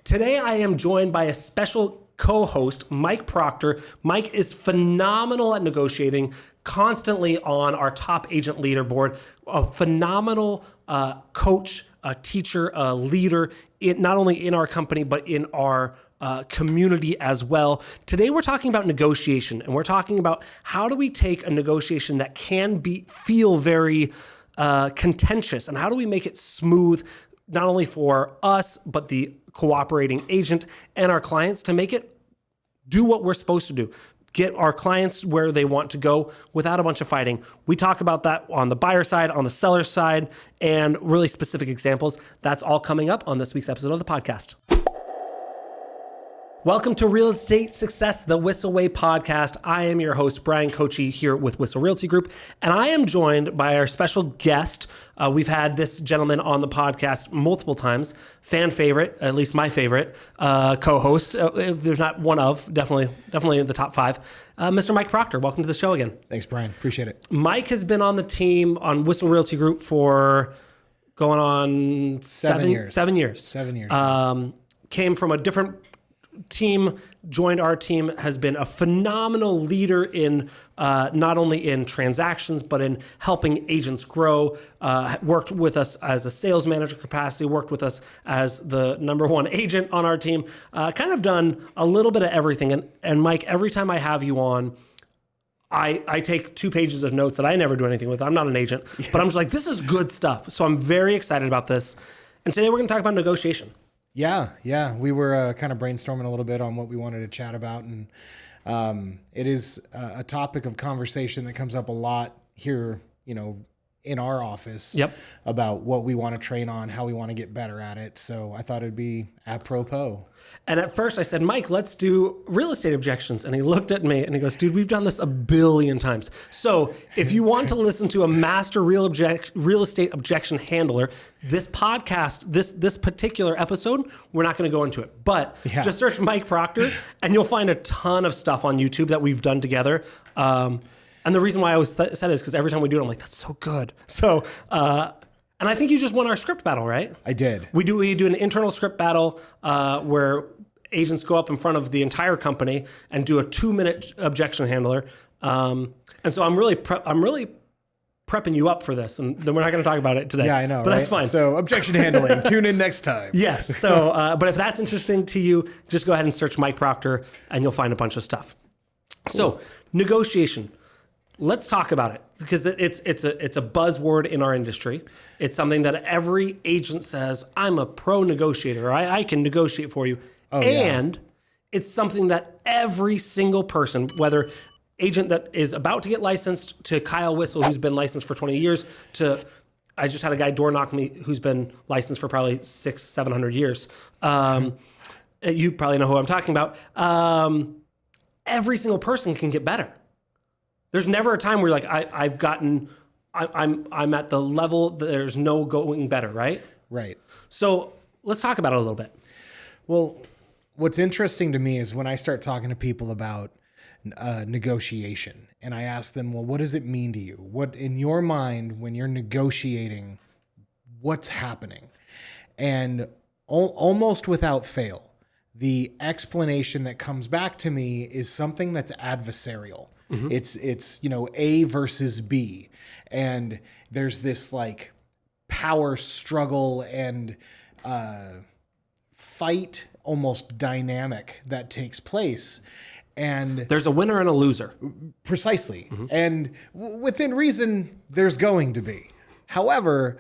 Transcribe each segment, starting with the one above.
Today I am joined by a special co-host, Mike Proctor. Mike is phenomenal at negotiating, constantly on our top agent leaderboard, a phenomenal coach, a teacher, a leader, not only in our company, but in our community as well. Today we're talking about negotiation, and we're talking about how do we take a negotiation that can feel very contentious, and how do we make it smooth, not only for us, but the cooperating agent and our clients, to make it do what we're supposed to do. Get our clients where they want to go without a bunch of fighting. We talk about that on the buyer side, on the seller side, and really specific examples. That's all coming up on this week's episode of the podcast. Welcome to Real Estate Success, the Whissel Way podcast. I am your host, Bryan Coachy, here with Whissel Realty Group, and I am joined by our special guest. We've had this gentleman on the podcast multiple times, fan favorite, at least my favorite co-host. If there's not one of, definitely in the top five. Mr. Mike Proctor, welcome to the show again. Thanks, Bryan. Appreciate it. Mike has been on the team on Whissel Realty Group for going on 7 years. 7 years. 7 years. Came from a different team, joined our team, has been a phenomenal leader in not only in transactions, but in helping agents grow, worked with us as a sales manager capacity, worked with us as the number one agent on our team, kind of done a little bit of everything. And Mike, every time I have you on, I take 2 pages of notes that I never do anything with. I'm not an agent, but I'm just like, this is good stuff. So I'm very excited about this. And today we're going to talk about negotiation. Yeah. We were kind of brainstorming a little bit on what we wanted to chat about. And it is a topic of conversation that comes up a lot here, in our office. Yep. About what we want to train on, how we want to get better at it. So I thought it'd be apropos. And at first I said, Mike, let's do real estate objections. And he looked at me and he goes, dude, we've done this a billion times. So if you want to listen to a master real estate objection handler, this podcast, this particular episode, we're not going to go into it. But just search Mike Proctor and you'll find a ton of stuff on YouTube that we've done together. And the reason why I always said it is because every time we do it, I'm like, that's so good. So, and I think you just won our script battle, right? I did. We do an internal script battle where agents go up in front of the entire company and do a 2-minute objection handler. And so I'm really prepping you up for this, and then we're not going to talk about it today. Yeah, I know, but right? That's fine. So objection handling. Tune in next time. Yes. So, but if that's interesting to you, just go ahead and search Mike Proctor, and you'll find a bunch of stuff. Cool. So negotiation. Let's talk about it because it's a buzzword in our industry. It's something that every agent says, I'm a pro negotiator. I can negotiate for you. And it's something that every single person, whether agent that is about to get licensed to Kyle Whissel, who's been licensed for 20 years, to I just had a guy door knock me who's been licensed for probably 600-700 years. You probably know who I'm talking about. Every single person can get better. There's never a time where you're like, I'm at the level that there's no going better, right? Right. So let's talk about it a little bit. Well, what's interesting to me is when I start talking to people about negotiation and I ask them, well, what does it mean to you? What in your mind, when you're negotiating, what's happening? And almost without fail, the explanation that comes back to me is something that's adversarial. Mm-hmm. It's A versus B, and there's this like power struggle and fight almost dynamic that takes place, and there's a winner and a loser. Precisely. Mm-hmm. And within reason, there's going to be. However,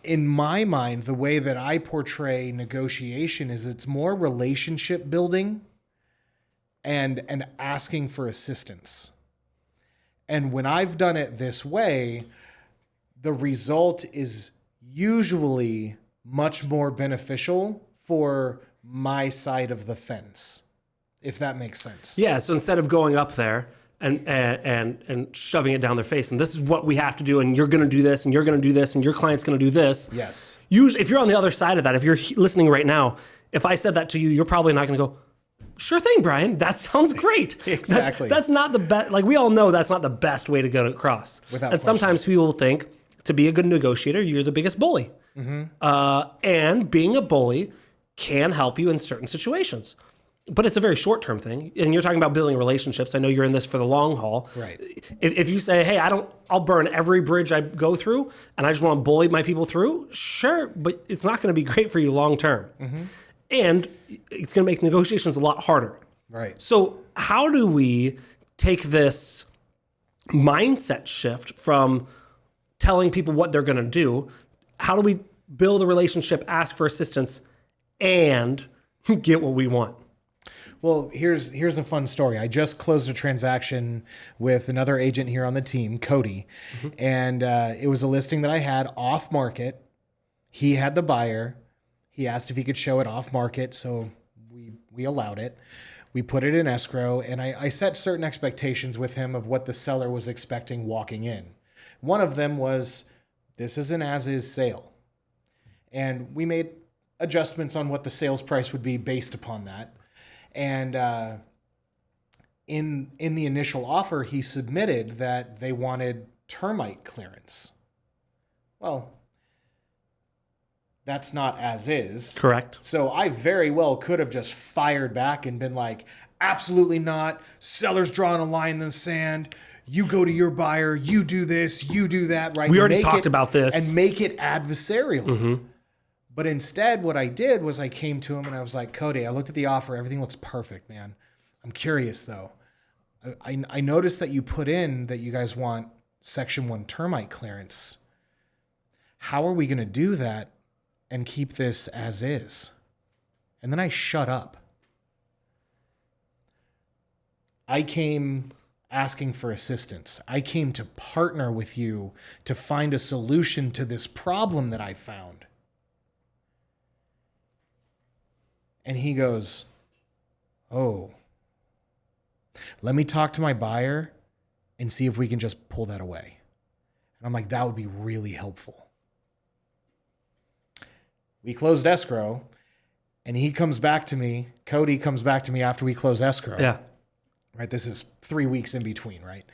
in my mind, the way that I portray negotiation is it's more relationship building and asking for assistance. And when I've done it this way, the result is usually much more beneficial for my side of the fence, if that makes sense. Yeah, so instead of going up there and shoving it down their face, and this is what we have to do, and you're going to do this, and you're going to do this, and your client's going to do this. Yes. Usually, if you're on the other side of that, if you're listening right now, if I said that to you, you're probably not going to go, sure thing, Bryan. That sounds great. Exactly. That's not the best. Like, we all know that's not the best way to go across. Without and question. Sometimes people think to be a good negotiator, you're the biggest bully. Mm-hmm. And being a bully, can help you in certain situations. But it's a very short-term thing. And you're talking about building relationships. I know you're in this for the long haul. Right. If you say, hey, I'll burn every bridge I go through and I just want to bully my people through, sure, but it's not going to be great for you long-term. And it's going to make negotiations a lot harder. Right. So how do we take this mindset shift from telling people what they're going to do? How do we build a relationship, ask for assistance, and get what we want? Well, here's a fun story. I just closed a transaction with another agent here on the team, Cody, and it was a listing that I had off market. He had the buyer. He asked if he could show it off market, so we allowed it. We put it in escrow, and I set certain expectations with him of what the seller was expecting walking in. One of them was, this is an as-is sale. And we made adjustments on what the sales price would be based upon that. And in the initial offer, he submitted that they wanted termite clearance. Well, that's not as is. Correct. So I very well could have just fired back and been like, absolutely not. Seller's drawing a line in the sand. You go to your buyer. You do this. You do that. Right. We already talked about this. And make it adversarial. But instead, what I did was I came to him and I was like, Cody, I looked at the offer. Everything looks perfect, man. I'm curious, though. I noticed that you put in that you guys want Section 1 termite clearance. How are we going to do that and keep this as is? And then I shut up. I came asking for assistance. I came to partner with you to find a solution to this problem that I found. And he goes, oh, let me talk to my buyer and see if we can just pull that away. And I'm like, that would be really helpful. We closed escrow, and he comes back to me. Cody comes back to me after we close escrow. Yeah. Right. This is 3 weeks in between. Right.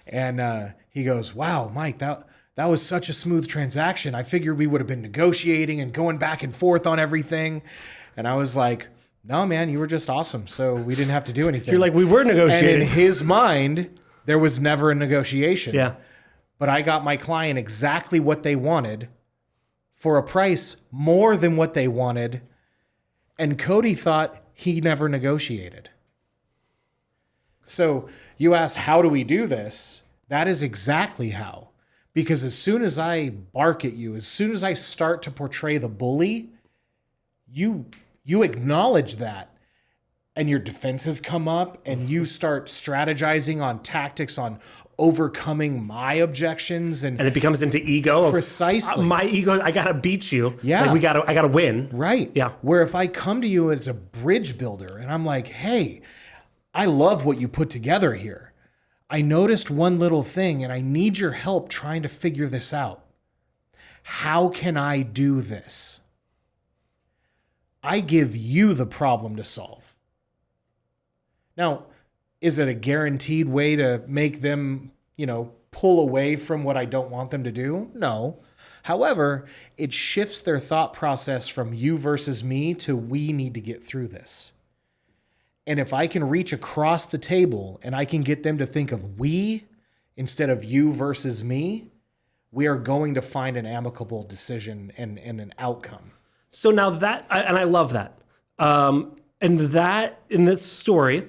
And he goes, wow, Mike, that was such a smooth transaction. I figured we would have been negotiating and going back and forth on everything. And I was like, no, man, you were just awesome. So we didn't have to do anything. You're like, we were negotiating. And in his mind, there was never a negotiation. Yeah. But I got my client exactly what they wanted for a price more than what they wanted. And Cody thought he never negotiated. So you asked, how do we do this? That is exactly how. Because as soon as I bark at you, as soon as I start to portray the bully, you acknowledge that, and your defenses come up, and you start strategizing on tactics on overcoming my objections, and it becomes into ego. Precisely. My ego, I gotta beat you. Yeah. Like I gotta win. Right. Yeah. Where if I come to you as a bridge builder and I'm like, hey, I love what you put together here. I noticed one little thing and I need your help trying to figure this out. How can I do this? I give you the problem to solve. Now, is it a guaranteed way to make them, pull away from what I don't want them to do? No. However, it shifts their thought process from you versus me to we need to get through this. And if I can reach across the table and I can get them to think of we instead of you versus me, we are going to find an amicable decision and an outcome. So now I love that. And that, in this story,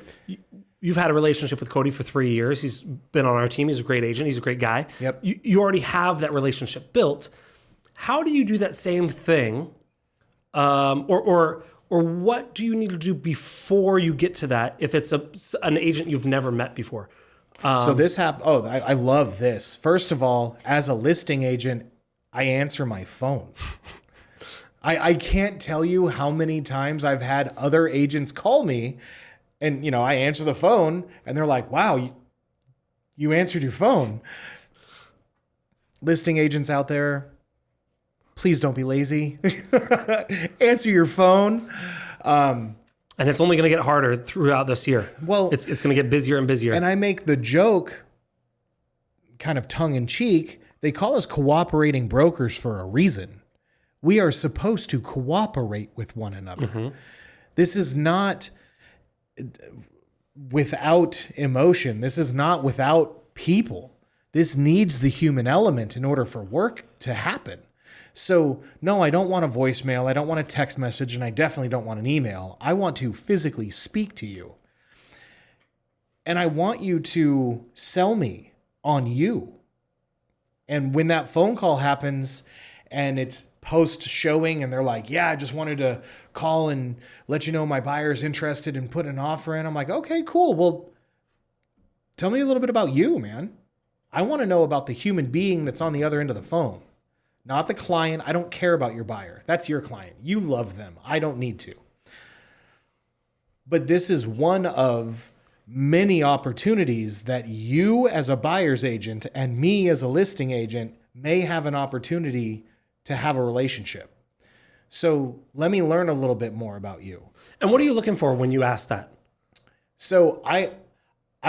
you've had a relationship with Cody for 3 years. He's been on our team. He's a great agent. He's a great guy. Yep. You already have that relationship built. How do you do that same thing? Or what do you need to do before you get to that if it's an agent you've never met before? So this happened. Oh, I love this. First of all, as a listing agent, I answer my phone. I can't tell you how many times I've had other agents call me and, I answer the phone and they're like, wow, you answered your phone. Listing agents out there, please don't be lazy. Answer your phone. And it's only going to get harder throughout this year. Well, it's going to get busier and busier. And I make the joke, kind of tongue in cheek, they call us cooperating brokers for a reason. We are supposed to cooperate with one another. This is not without emotion. This is not without people. This needs the human element in order for work to happen. So, no, I don't want a voicemail. I don't want a text message, and I definitely don't want an email. I want to physically speak to you. And I want you to sell me on you. And when that phone call happens and it's post showing and they're like, yeah, I just wanted to call and let you know my buyer's interested in putting an offer in. I'm like, okay, cool. Well, tell me a little bit about you, man. I want to know about the human being that's on the other end of the phone, not the client. I don't care about your buyer. That's your client. You love them. I don't need to. But this is one of many opportunities that you as a buyer's agent and me as a listing agent may have an opportunity to have a relationship. So let me learn a little bit more about you. And what are you looking for when you ask that? So I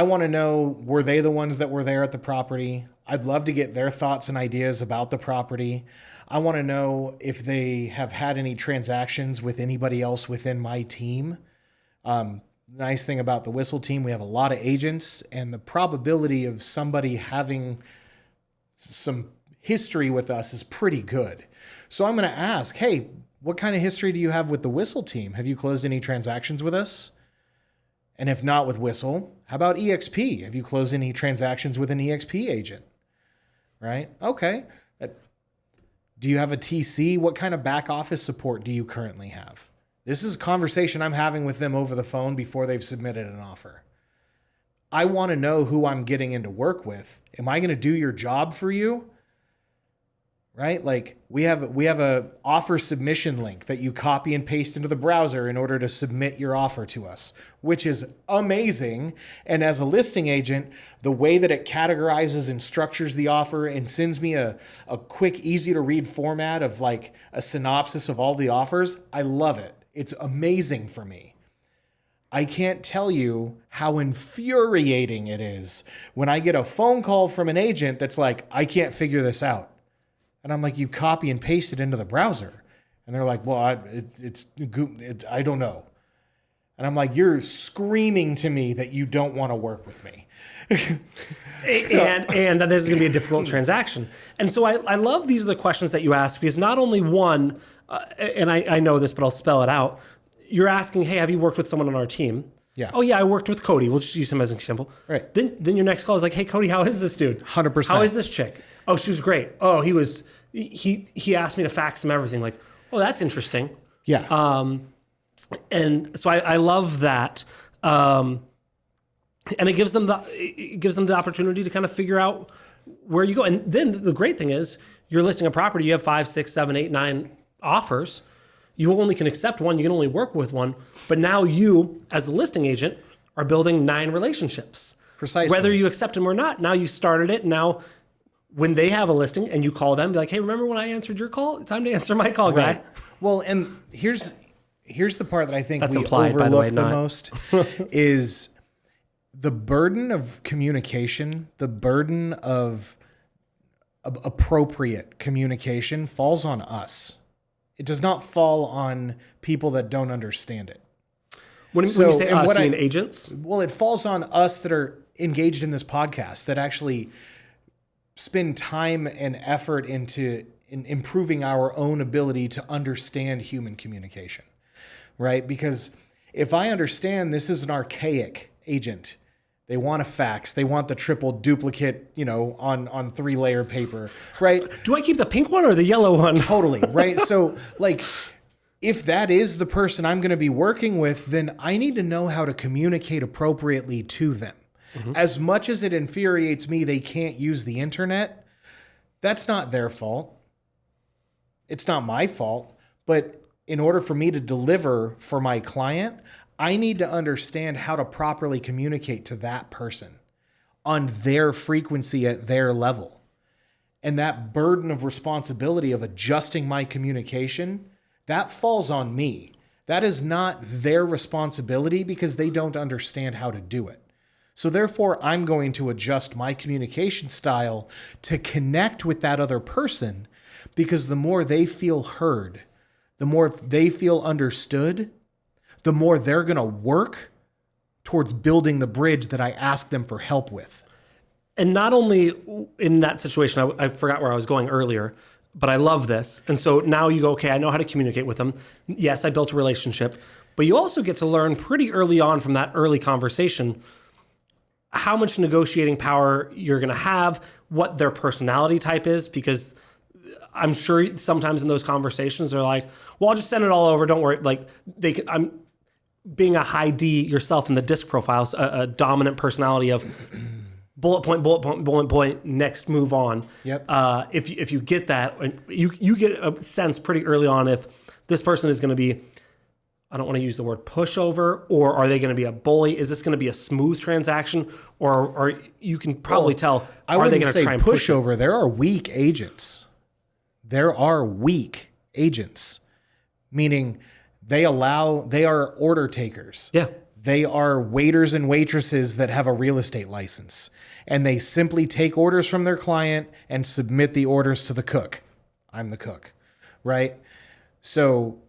want to know, were they the ones that were there at the property? I'd love to get their thoughts and ideas about the property. I want to know if they have had any transactions with anybody else within my team. Nice thing about the Whissel team, we have a lot of agents, and the probability of somebody having some history with us is pretty good. So I'm going to ask, hey, what kind of history do you have with the Whissel team? Have you closed any transactions with us? And if not with Whissel, how about EXP? Have you closed any transactions with an EXP agent? Right? Okay. Do you have a TC? What kind of back office support do you currently have? This is a conversation I'm having with them over the phone before they've submitted an offer. I want to know who I'm getting into work with. Am I going to do your job for you? Right? Like we have a offer submission link that you copy and paste into the browser in order to submit your offer to us, which is amazing. And as a listing agent, the way that it categorizes and structures the offer and sends me a quick, easy to read format of like a synopsis of all the offers, I love it. It's amazing for me. I can't tell you how infuriating it is when I get a phone call from an agent that's like, I can't figure this out. And I'm like, you copy and paste it into the browser. And they're like, well, I don't know. And I'm like, you're screaming to me that you don't want to work with me. and that this is going to be a difficult transaction. And so I love these are the questions that you ask, because not only one, and I know this, but I'll spell it out. You're asking, hey, have you worked with someone on our team? Yeah. Oh, yeah, I worked with Cody. We'll just use him as an example. Right. Then your next call is like, hey, Cody, how is this dude? 100%. How is this chick? Oh, she was great. Oh, he asked me to fax him everything. Like, oh, that's interesting. Yeah. And so I love that. And it gives them the opportunity to kind of figure out where you go. And then the great thing is you're listing a property, you have 5, 6, 7, 8, 9 offers. You only can accept one, you can only work with one. But now you, as a listing agent, are building 9 relationships. Precisely. Whether you accept them or not, now you started it. Now when they have a listing and you call them, be like, hey, remember when I answered your call? Time to answer my call, guy. Right. Well, and here's the part that I think That's we implied, by the overlook way, the not. most is the burden of communication, the burden of appropriate communication falls on us. It does not fall on people that don't understand it. When you say us, you mean agents? Well, it falls on us that are engaged in this podcast, that actually spend time and effort into improving our own ability to understand human communication, right? Because if I understand this is an archaic agent, they want a fax, they want the triple duplicate, on 3-layer paper, right? Do I keep the pink one or the yellow one? Totally, right? So like, if that is the person I'm going to be working with, then I need to know how to communicate appropriately to them. Mm-hmm. As much as it infuriates me they can't use the internet, that's not their fault. It's not my fault. But in order for me to deliver for my client, I need to understand how to properly communicate to that person on their frequency at their level. And that burden of responsibility of adjusting my communication, that falls on me. That is not their responsibility because they don't understand how to do it. So therefore, I'm going to adjust my communication style to connect with that other person because the more they feel heard, the more they feel understood, the more they're going to work towards building the bridge that I ask them for help with. And not only in that situation, I forgot where I was going earlier, but I love this. And so now you go, okay, I know how to communicate with them. Yes, I built a relationship, but you also get to learn pretty early on from that early conversation how much negotiating power you're going to have, what their personality type is, because I'm sure sometimes in those conversations they're like, well, I'll just send it all over. Don't worry. Like I'm being a high D yourself in the disc profiles, a dominant personality of bullet point, bullet point, bullet point, next move on. Yep. If you get that, you get a sense pretty early on if this person is going to be, I don't want to use the word pushover, or are they going to be a bully? Is this going to be a smooth transaction, or you can probably tell, are they going to try and push it? Pushover. There are weak agents. There are weak agents, meaning they are order takers. Yeah. They are waiters and waitresses that have a real estate license, and they simply take orders from their client and submit the orders to the cook. I'm the cook, right? So,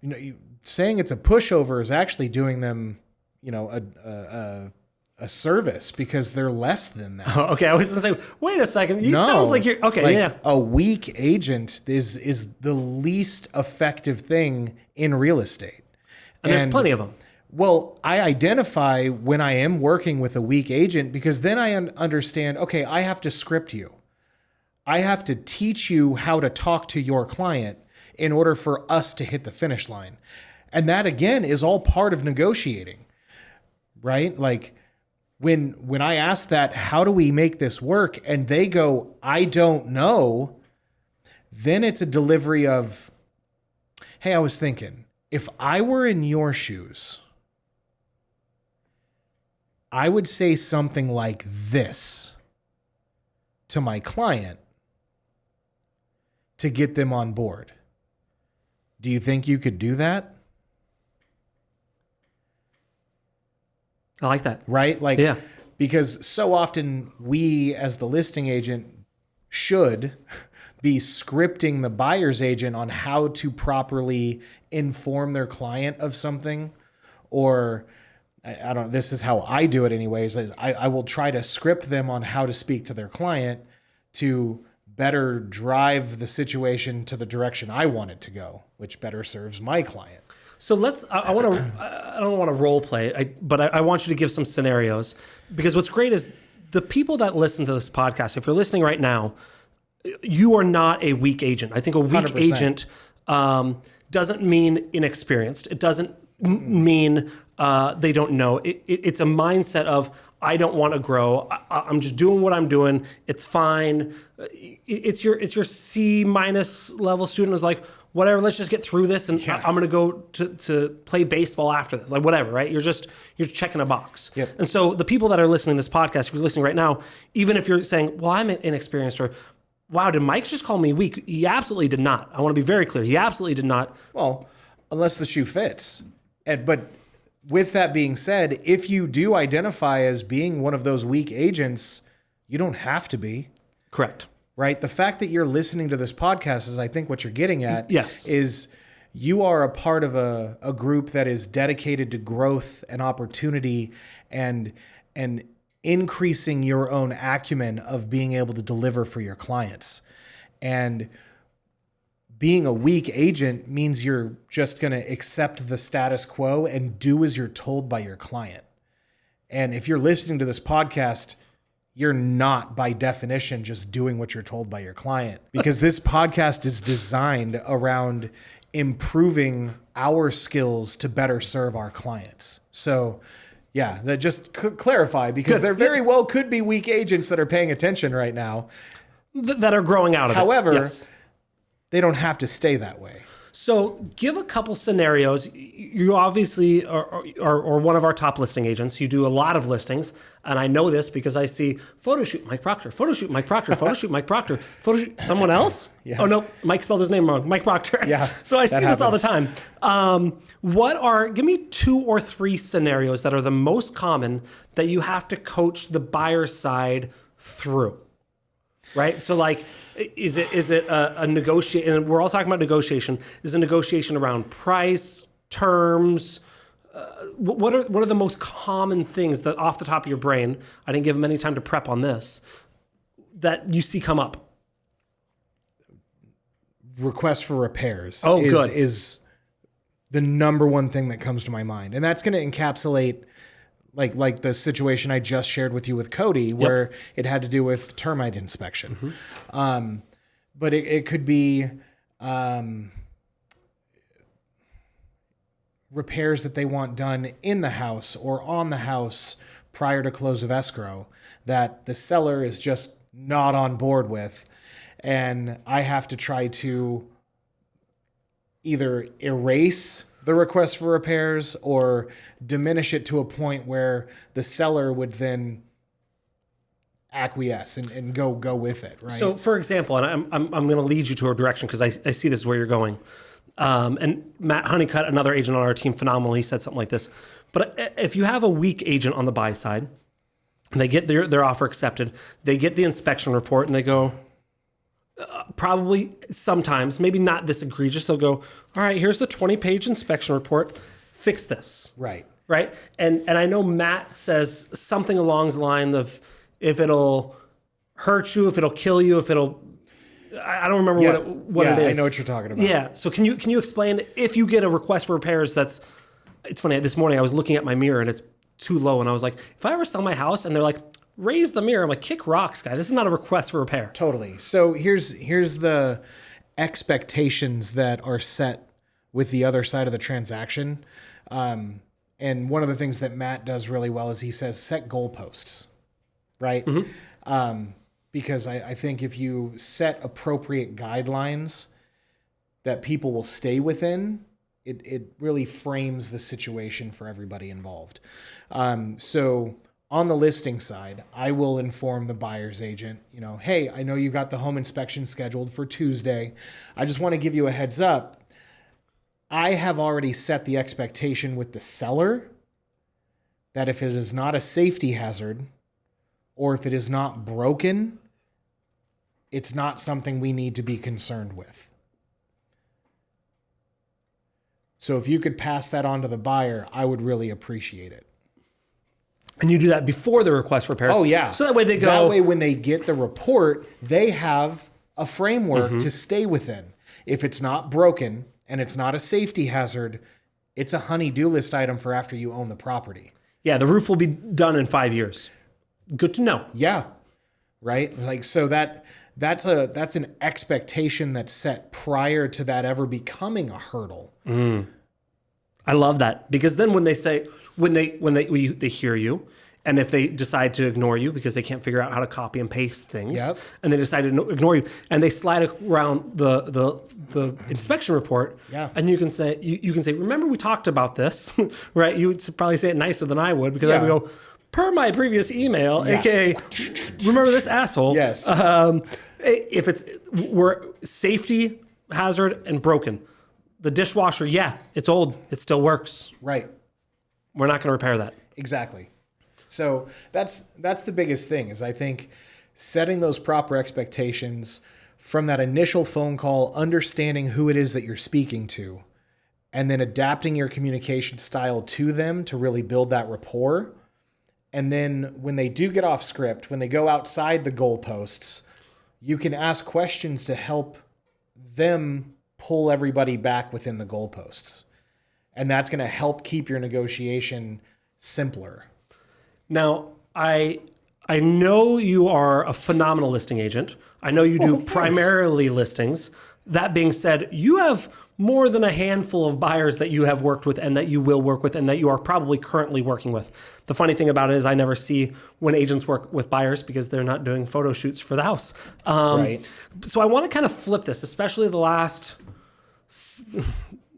saying it's a pushover is actually doing them, a service, because they're less than that. Oh, okay, I was going to say, wait a second. It sounds like you're okay. Yeah. A weak agent is the least effective thing in real estate, And there's plenty of them. Well, I identify when I am working with a weak agent, because then I understand, okay, I have to script you. I have to teach you how to talk to your client in order for us to hit the finish line. And that, again, is all part of negotiating, right? Like when I ask that, how do we make this work? And they go, I don't know. Then it's a delivery of, hey, I was thinking, if I were in your shoes, I would say something like this to my client to get them on board. Do you think you could do that? I like that. Right? Like, yeah. Because so often we, as the listing agent, should be scripting the buyer's agent on how to properly inform their client of something. Or, I don't know, this is how I do it anyways. I will try to script them on how to speak to their client to better drive the situation to the direction I want it to go, which better serves my client. So I don't want to role play, but I want you to give some scenarios, because what's great is the people that listen to this podcast, if you're listening right now, you are not a weak agent. I think a weak 100%. agent doesn't mean inexperienced. It doesn't mean they don't know. It's a mindset of, I don't want to grow. I'm just doing what I'm doing. It's fine. It's your C- level student who's like, whatever, let's just get through this, and I'm going to go to play baseball after this, like whatever, right? You're checking a box. Yep. And so the people that are listening to this podcast, if you're listening right now, even if you're saying, well, I'm inexperienced, or wow, did Mike just call me weak? He absolutely did not. I want to be very clear. He absolutely did not. Well, unless the shoe fits. But with that being said, if you do identify as being one of those weak agents, you don't have to be. Correct. Right? The fact that you're listening to this podcast is, I think, what you're getting at. Yes. Is you are a part of a group that is dedicated to growth and opportunity and increasing your own acumen of being able to deliver for your clients. And being a weak agent means you're just going to accept the status quo and do as you're told by your client. And if you're listening to this podcast, you're not, by definition, just doing what you're told by your client, because this podcast is designed around improving our skills to better serve our clients. So yeah, that just clarify, because there very well could be weak agents that are paying attention right now That are growing out of However, it. Yes. They don't have to stay that way. So give a couple scenarios. You obviously are one of our top listing agents. You do a lot of listings. And I know this because I see photo shoot Mike Proctor, photo shoot Mike Proctor, photo shoot Mike Proctor, photo shoot someone else? Yeah. Oh, no, Mike spelled his name wrong. Mike Proctor. Yeah, So I see this all the happens. time. Give me 2 or 3 scenarios that are the most common that you have to coach the buyer side through. right? So like, is it a negotiation? And we're all talking about negotiation. Is a negotiation around price, terms? What are the most common things that off the top of your brain, I didn't give them any time to prep on this, that you see come up? Request for repairs Good. is the number one thing that comes to my mind. And that's going to encapsulate like the situation I just shared with you with Cody, where it had to do with termite inspection. But it could be repairs that they want done in the house or on the house prior to close of escrow that the seller is just not on board with. And I have to try to either erase the request for repairs or diminish it to a point where the seller would then acquiesce and go with it, right? So, for example, and I'm going to lead you to a direction because I see this is where you're going. And Matt Honeycutt, another agent on our team, phenomenal. He said something like this. But if you have a weak agent on the buy side, and they get their offer accepted, they get the inspection report, and they go, probably sometimes, maybe not this egregious, they'll go, all right, here's the 20-page inspection report, fix this. Right. And I know Matt says something along the line of, if it'll hurt you, if it'll kill you, if it'll, I don't remember what it is. I know what you're talking about. Yeah. So can you explain, if you get a request for repairs it's funny, this morning I was looking at my mirror and it's too low, and I was like, if I ever sell my house and they're like, raise the mirror, I'm like, kick rocks, guy. This is not a request for repair. Totally. So here's the expectations that are set with the other side of the transaction. And one of the things that Matt does really well is he says, set goalposts, right? Because I think if you set appropriate guidelines that people will stay within, it really frames the situation for everybody involved. So on the listing side, I will inform the buyer's agent, hey, I know you got the home inspection scheduled for Tuesday. I just want to give you a heads up. I have already set the expectation with the seller that if it is not a safety hazard or if it is not broken, it's not something we need to be concerned with. So if you could pass that on to the buyer, I would really appreciate it. And you do that before the request for repairs. Oh, yeah. So that way they go. That way when they get the report, they have a framework to stay within. If it's not broken and it's not a safety hazard, it's a honey-do list item for after you own the property. Yeah, the roof will be done in 5 years. Good to know. Yeah. Right? Like, so that's an expectation that's set prior to that ever becoming a hurdle. I love that, because then when they say, when they hear you, and if they decide to ignore you because they can't figure out how to copy and paste things, and they decide to ignore you, and they slide around the inspection report, and you can say, remember we talked about this, right? You would probably say it nicer than I would, because I would go, per my previous email, aka, remember this asshole? Yes. If we're safety hazard and broken, the dishwasher, it's old, it still works. Right. We're not going to repair that. Exactly. So that's the biggest thing, is I think setting those proper expectations from that initial phone call, understanding who it is that you're speaking to, and then adapting your communication style to them to really build that rapport. And then when they do get off script, when they go outside the goalposts, you can ask questions to help them pull everybody back within the goalposts. And that's going to help keep your negotiation simpler. Now, I know you are a phenomenal listing agent. I know you do primarily listings. That being said, you have more than a handful of buyers that you have worked with and that you will work with and that you are probably currently working with. The funny thing about it is I never see when agents work with buyers because they're not doing photo shoots for the house. Right. So I want to kind of flip this, especially the last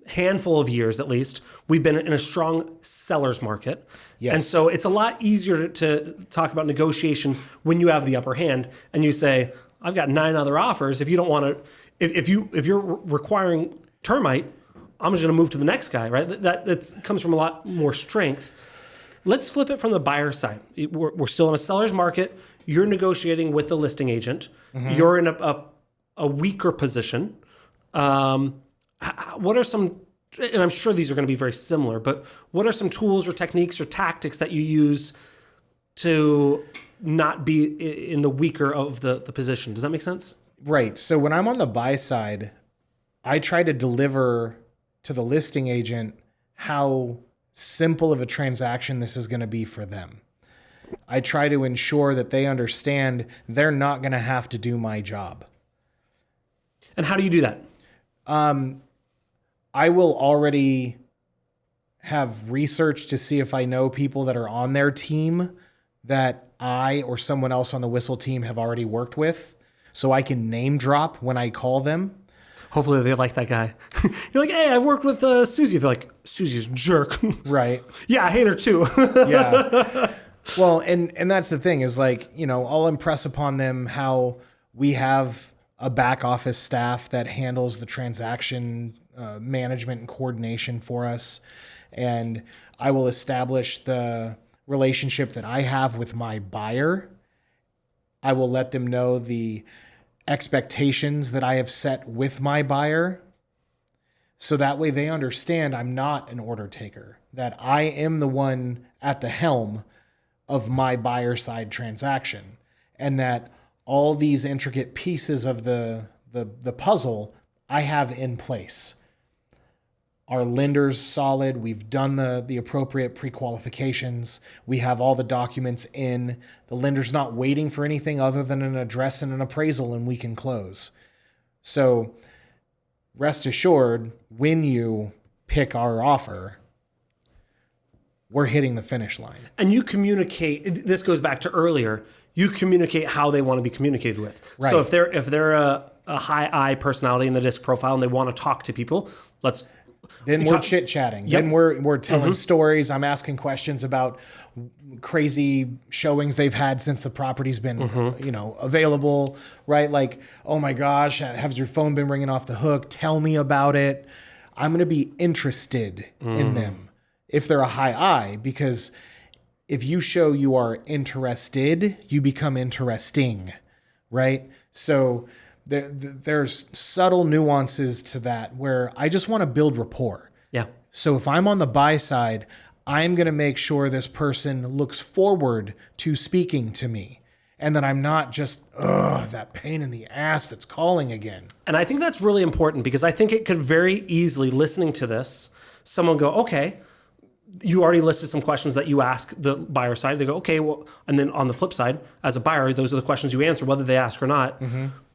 handful of years at least. We've been in a strong seller's market. Yes. And so it's a lot easier to talk about negotiation when you have the upper hand and you say, I've got 9 other offers. If you don't want to, if you're requiring termite, I'm just going to move to the next guy, right? That comes from a lot more strength. Let's flip it from the buyer side. We're still in a seller's market. You're negotiating with the listing agent. You're in a weaker position. What are some, and I'm sure these are going to be very similar, but what are some tools or techniques or tactics that you use to not be in the weaker of the position? Does that make sense? Right. So when I'm on the buy side, I try to deliver to the listing agent how simple of a transaction this is going to be for them. I try to ensure that they understand they're not going to have to do my job. And how do you do that? I will already have research to see if I know people that are on their team that I or someone else on the Whissel team have already worked with, so I can name drop when I call them. Hopefully they like that guy. You're like, hey, I worked with Susie. They're like, Susie's a jerk. Right. Yeah, I hate her too. Yeah. Well, and that's the thing is like, I'll impress upon them how we have a back office staff that handles the transaction management and coordination for us. And I will establish the relationship that I have with my buyer. I will let them know the expectations that I have set with my buyer. So that way they understand I'm not an order taker, that I am the one at the helm of my buyer side transaction, and that all these intricate pieces of the puzzle I have in place. Our lender's solid. We've done the appropriate pre-qualifications. We have all the documents in. The lender's not waiting for anything other than an address and an appraisal, and we can close. So rest assured, when you pick our offer, we're hitting the finish line. And you communicate, this goes back to earlier, you communicate how they want to be communicated with. Right. So if they're a high I personality in the disc profile and they want to talk to people, then we're chit-chatting. Yep. Then we're telling stories. I'm asking questions about crazy showings they've had since the property's been available, right? Like, oh my gosh, has your phone been ringing off the hook? Tell me about it. I'm going to be interested in them if they're a high I, because if you show you are interested, you become interesting, right? So there's subtle nuances to that where I just want to build rapport. Yeah. So if I'm on the buy side, I'm going to make sure this person looks forward to speaking to me, and that I'm not just, that pain in the ass that's calling again. And I think that's really important, because I think it could very easily, listening to this, someone go, okay, you already listed some questions that you ask the buyer side. They go, okay, well, and then on the flip side, as a buyer, those are the questions you answer, whether they ask or not.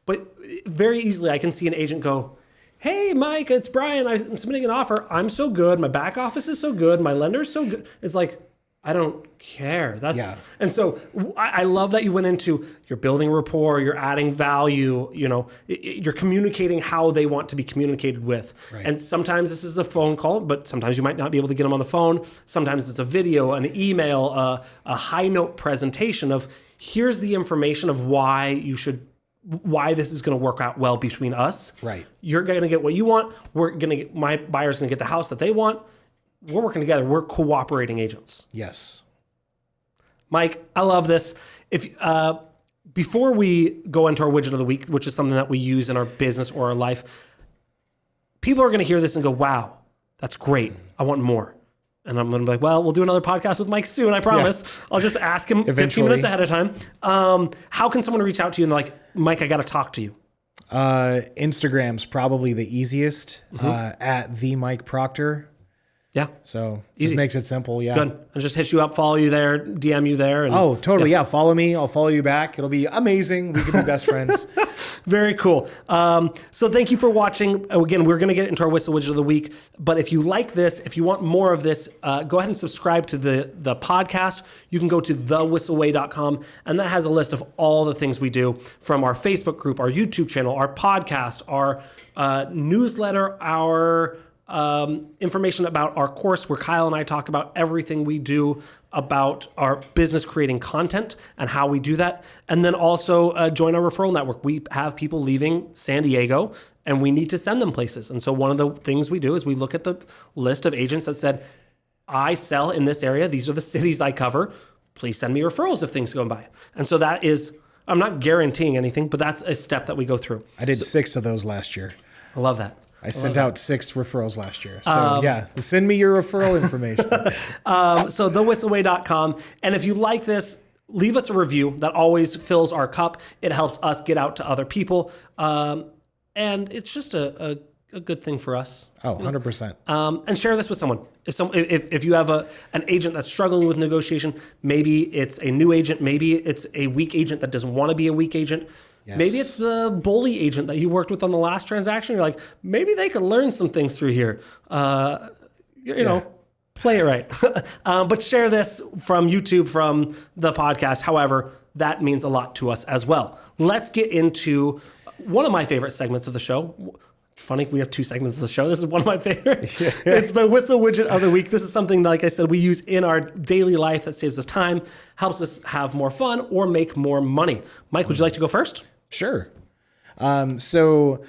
But very easily, I can see an agent go, hey, Mike, it's Bryan. I'm submitting an offer. I'm so good. My back office is so good. My lender's so good. It's like, I don't care. And so I love that you went into, you're building rapport, you're adding value, you're communicating how they want to be communicated with. Right. And sometimes this is a phone call, but sometimes you might not be able to get them on the phone. Sometimes it's a video, an email, a high note presentation of, here's the information of why this is going to work out well between us. Right. You're going to get what you want. My buyer's going to get the house that they want. We're working together. We're cooperating agents. Yes. Mike, I love this. If before we go into our widget of the week, which is something that we use in our business or our life, people are going to hear this and go, wow, that's great. I want more. And I'm going to be like, well, we'll do another podcast with Mike soon, I promise. Yeah. I'll just ask him 15 minutes ahead of time. How can someone reach out to you and like, Mike, I got to talk to you? Instagram's probably the easiest, at the Mike Proctor. Yeah. So easy. Just makes it simple. Yeah. Good. And just hit you up, follow you there, DM you there. And, oh, totally. Yeah. Follow me. I'll follow you back. It'll be amazing. We can be best friends. Very cool. So thank you for watching. Again, we're going to get into our Whissel widget of the week. But if you like this, if you want more of this, go ahead and subscribe to the podcast. You can go to thewhisselway.com, and that has a list of all the things we do, from our Facebook group, our YouTube channel, our podcast, our newsletter, our information about our course where Kyle and I talk about everything we do about our business creating content and how we do that. And then also join our referral network. We have people leaving San Diego and we need to send them places. And so one of the things we do is we look at the list of agents that said, I sell in this area. These are the cities I cover. Please send me referrals if things go by. And so that is, I'm not guaranteeing anything, but that's a step that we go through. I did 6 of those last year. I love that. I sent out 6 referrals last year. So yeah, send me your referral information. So thewhisselway.com. And if you like this, leave us a review. That always fills our cup. It helps us get out to other people. And it's just a good thing for us. Oh, 100%. And share this with someone. If you have an agent that's struggling with negotiation, maybe it's a new agent, maybe it's a weak agent that doesn't want to be a weak agent. Yes. Maybe it's the bully agent that you worked with on the last transaction. You're like, maybe they could learn some things through here. You know, play it right. But share this from YouTube, from the podcast. However, that means a lot to us as well. Let's get into one of my favorite segments of the show. It's funny, we have 2 segments of the show. This is one of my favorites. Yeah. It's the Whissel Widget of the Week. This is something, like I said, we use in our daily life that saves us time, helps us have more fun or make more money. Mike, would you like to go first? Sure. So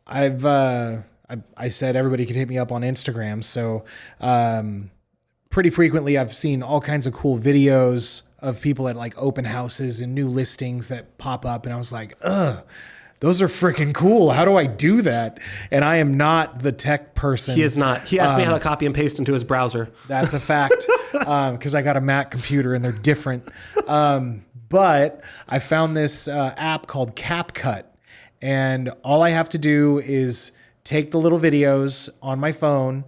I said everybody could hit me up on Instagram. So pretty frequently I've seen all kinds of cool videos of people at like open houses and new listings that pop up. And I was like, those are freaking cool. How do I do that? And I am not the tech person. He is not. He asked me how to copy and paste into his browser. That's a fact. Because I got a Mac computer and they're different. But I found this app called CapCut. And all I have to do is take the little videos on my phone,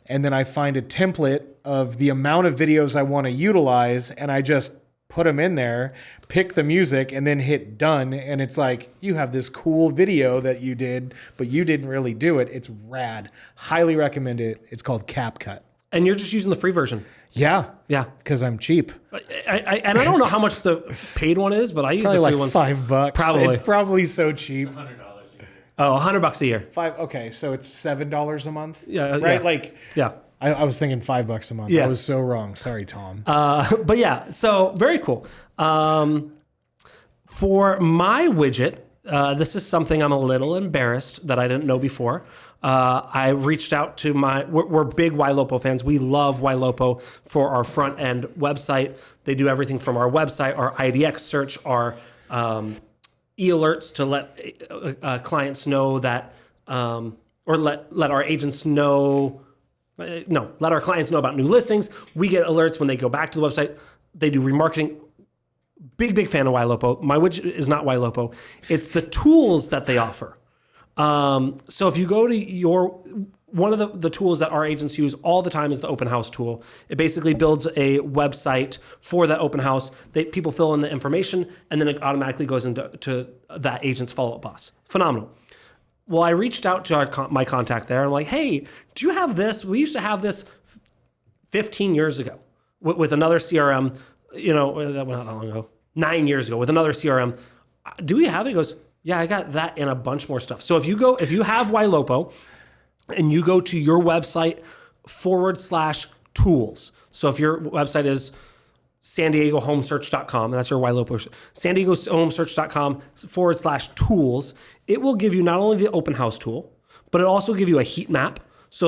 and then I find a template of the amount of videos I want to utilize, and I just put them in there, pick the music, and then hit done. And it's like, you have this cool video that you did, but you didn't really do it. It's rad. Highly recommend it. It's called CapCut. And you're just using the free version. Yeah. Yeah. Because I'm cheap. And I don't know how much the paid one is, but I use Probably the free like one. $5. Probably. It's probably so cheap. $100 a year. Oh, $100 a year. Okay, so it's $7 a month? Yeah. Right? Yeah. Like, yeah. I was thinking $5 a month. Yeah. I was so wrong. Sorry, Tom. But yeah, so very cool. For my widget, this is something I'm a little embarrassed that I didn't know before. I reached out to we're big YLOPO fans. We love YLOPO for our front end website. They do everything from our website, our IDX search, our e-alerts to let clients know that, or let our agents know. No, let our clients know about new listings. We get alerts when they go back to the website. They do remarketing. Big fan of YLOPO. My widget is not YLOPO. It's the tools that they offer. So if you go to one of the tools that our agents use all the time is the open house tool. It basically builds a website for that open house. People fill in the information, and then it automatically goes into that agent's follow-up box. Phenomenal. Well, I reached out to my contact there. I'm like, hey, do you have this? We used to have this 15 years ago with another CRM, not that long ago, 9 years ago with another CRM. Do we have it? He goes, yeah, I got that and a bunch more stuff. So if you have YLOPO and you go to your website /tools. So if your website is San Diego homesearch.com, and that's your YLOPO, San Diego homesearch.com /tools, it will give you not only the open house tool, but it'll also give you a heat map. So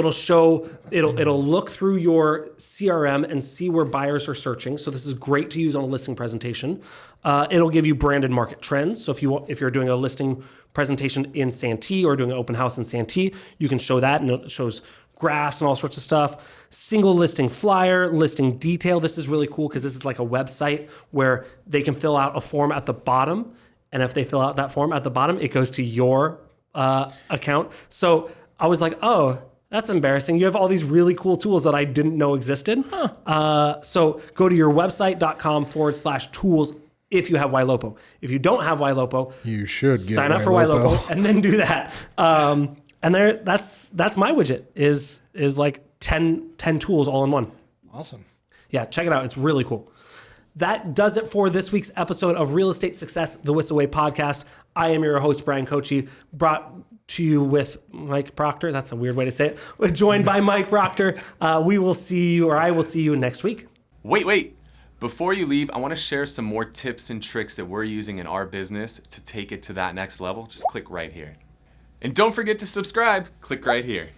it'll look through your CRM and see where buyers are searching. So this is great to use on a listing presentation. It'll give you branded market trends. So if you're doing a listing presentation in Santee or doing an open house in Santee, you can show that, and it shows graphs and all sorts of stuff. Single listing flyer, listing detail. This is really cool because this is like a website where they can fill out a form at the bottom. And if they fill out that form at the bottom, it goes to your account. So I was like, oh, that's embarrassing. You have all these really cool tools that I didn't know existed. So go to your website.com /tools if you have YLOPO. If you don't have YLOPO, you should sign up for YLOPO and then do that. And that's my widget is like 10 tools all in one. Awesome. Yeah, check it out. It's really cool. That does it for this week's episode of Real Estate Success, the Whissel Way podcast. I am your host, Bryan Kochi, brought to you with Mike Proctor. That's a weird way to say it. We're joined by Mike Proctor. I will see you next week. Wait. Before you leave, I want to share some more tips and tricks that we're using in our business to take it to that next level. Just click right here. And don't forget to subscribe. Click right here.